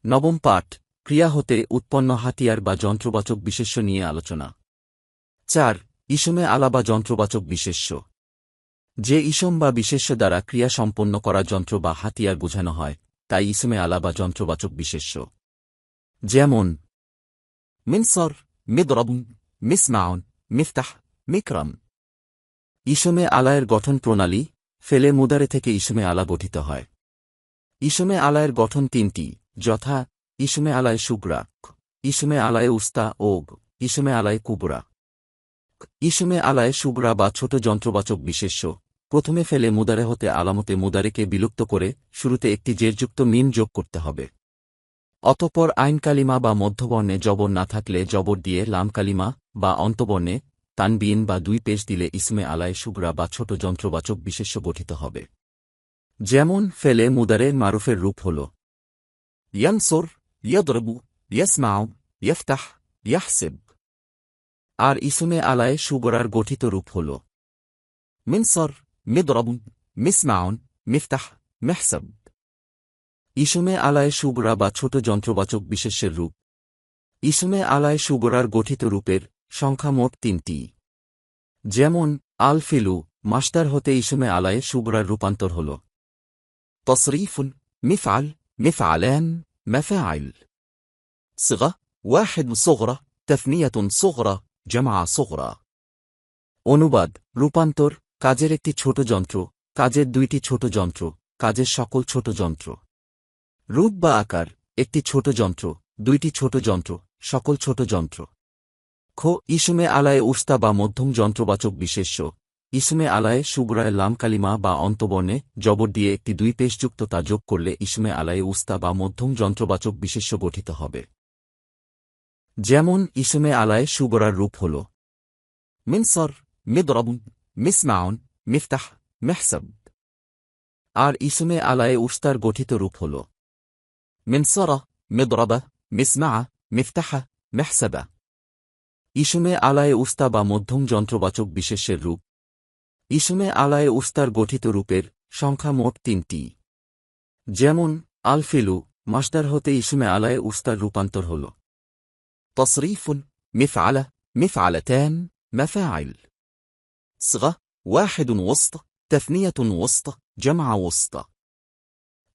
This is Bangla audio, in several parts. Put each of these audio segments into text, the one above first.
নবম পাঠ, ক্রিয়া হতে উৎপন্ন হাতিয়ার বা যন্ত্রবাচক বিশেষ্য নিয়ে আলোচনা। ৪. ইসমে আলা বা যন্ত্রবাচক বিশেষ্য। যে ইসম বা বিশেষ্য দ্বারা ক্রিয়া সম্পন্ন করা যন্ত্র বা হাতিয়ার বোঝানো হয়, তাই ইসমে আলা বা যন্ত্রবাচক বিশেষ্য। যেমন মিনসর, মিদরবুন, মিসমাউন, মিফতাহ, মিকরাম। ইসমে আলায়ের গঠন প্রণালী। ফেলে মুদারে থেকে ইসমে আলা গঠিত হয়। ইসমে আলায়ের গঠন তিনটি, যথা ইসমে আলায়ে সুগরা, ইসমে আলায়ে উস্তা ও ইসমে আলায়ে কুবরা। ইসমে আলায়ে সুগরা বা ছোট যন্ত্রবাচক বিশেষ্য। প্রথমে ফেলে মুদারে হতে আলামতে মুদারেকে বিলুপ্ত করে শুরুতে একটি জেরযুক্ত মিম যোগ করতে হবে। অতঃপর আইন কালিমা বা মধ্যবর্ণে জবর না থাকলে জবর দিয়ে লাম কালিমা বা অন্তবর্ণে তানবিন বা দুই পেশ দিলে ইসমে আলায়ে সুগরা বা ছোট যন্ত্রবাচক বিশেষ্য গঠিত হবে। যেমন ফেলে মুদারের মারুফের রূপ হল ইয়ানসুর, ইয়াদরবু, ইয়াসমাউ, ইফতাহ, ইয়াহসিব। আর ইসমে আলায়ে সুগরার গঠিত রূপ হল মিনসর, মিদরবুন, মিসমাউন, মিফতাহ, মেহসাব। ইসমে আলায়ে সুগরা বা ছোট যন্ত্রবাচক বিশেষ্যের রূপ। ইসমে আলায়ে সুগরার গঠিত রূপের সংখ্যা মোট তিনটি। যেমন আল ফিলু, মাস্টার হতে ইসমে আলায়ে সুগরার রূপান্তর হল তসরিফুন, মিফআল, মিফআলান, মাফাইল। সিগা, ওয়াহিদ সুগরা, তাসনিয়াতুন সুগরা, জামা সুগরা। অনুবাদ, রূপান্তর, কাজের একটি ছোট যন্ত্র, কাজের দুইটি ছোট যন্ত্র, কাজের সকল ছোট যন্ত্র। রূপ বা আকার, একটি ছোট যন্ত্র, দুইটি ছোট যন্ত্র, সকল ছোট যন্ত্র। খ. ইসমে আলায়ে উস্তা বা মধ্যম যন্ত্রবাচক বিশেষ্য। ইসমে আলায়ে সুগরায় লাম কালিমা বা অন্তবর্ণে জবর দিয়ে একটি দুই পেশযুক্ত তা যোগ করলে ইসমে আলায়ে উস্তা বা মধ্যম যন্ত্রবাচক বিশেষ্য গঠিত হবে। যেমন ইসমে আলায়ে সুগরার রূপ হল মিনসর, মিদরবুন, মিসমাউন, মিফতাহ, মেহসাব। আর ইসমে আলায়ে উস্তার গঠিত রূপ হল মিনসরা, মিদরবা, মিসমা, মিফতাহা, মেহসাবা। ইসমে আলায়ে উস্তা বা মধ্যম যন্ত্রবাচক বিশেষ্যের রূপ। ইসমে আলায়ে উস্তার গঠিত রূপের সংখ্যা মোট তিনটি। যেমন আল ফিলু, মাস্টার হতে ইসমে আলায়ে উস্তার রূপান্তর হল তসরিফুন, মিফআলা, মিফআলাতান, মাফাইল। সিগা, ওয়াহিদুন ওয়াসত, তাসনিয়াতুন ওয়াসত, জামা ওয়াসত।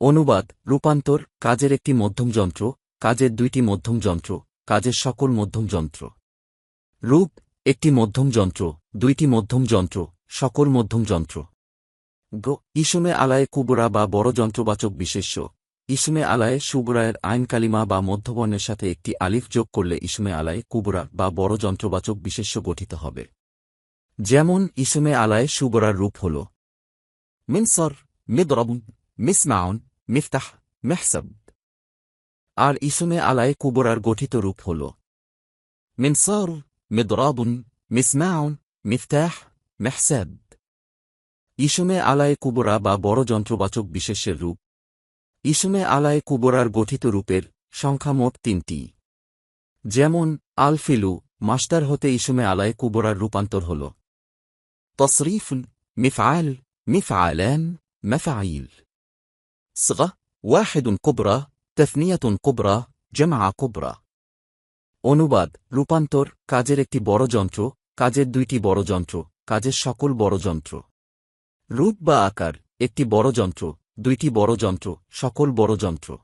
অনুবাদ, রূপান্তর, কাজের একটি মধ্যম যন্ত্র, কাজের দুইটি মধ্যম যন্ত্র, কাজের সকল মধ্যম যন্ত্র। রূপ, একটি মধ্যম যন্ত্র, দুইটি মধ্যম যন্ত্র, সকল মধ্যম যন্ত্র। গ. ইসমে আলায়ে কুবরা বা বড় যন্ত্রবাচক বিশেষ্য। ইসমে আলায়ে সুগরায়ের আইন কালিমা বা মধ্যবর্ণের সাথে একটি আলিফ যোগ করলে ইসমে আলায়ে কুবরা বা বড় যন্ত্রবাচক বিশেষ্য গঠিত হবে। যেমন ইসমে আলায়ে সুগরার রূপ হল মিনসর, মিদরবুন, মিসমাউন, মিফতাহ, মেহসাব। আর ইসমে আলায়ে কুবরার গঠিত রূপ হল মিনসর, মিদরাবুন, মিসমাউন, মিফতাহ, মেহসাব। ইসমে আলায়ে কুবরা বা বড় যন্ত্রবাচক বিশেষ্যের রূপ। ইসমে আলায়ে কুবরার গঠিত রূপের সংখ্যা মোট তিনটি। যেমন আল ফিলু, মাস্টার হতে ইসমে আলায়ে কুবরার রূপান্তর হল তসরিফুন, মিফআল, মিফআলান, মাফাইল। সিগা, ওয়াহিদুন কুবরা, তাসনিয়াতুন কুবরা, জামা কুবরা। অনুবাদ, রূপান্তর, কাজের একটি বড় যন্ত্র, কাজের দুইটি বড় যন্ত্র, কাজের সকল বড় যন্ত্র। রূপ বা আকার, একটি বড় যন্ত্র, দুইটি বড় যন্ত্র, সকল বড় যন্ত্র।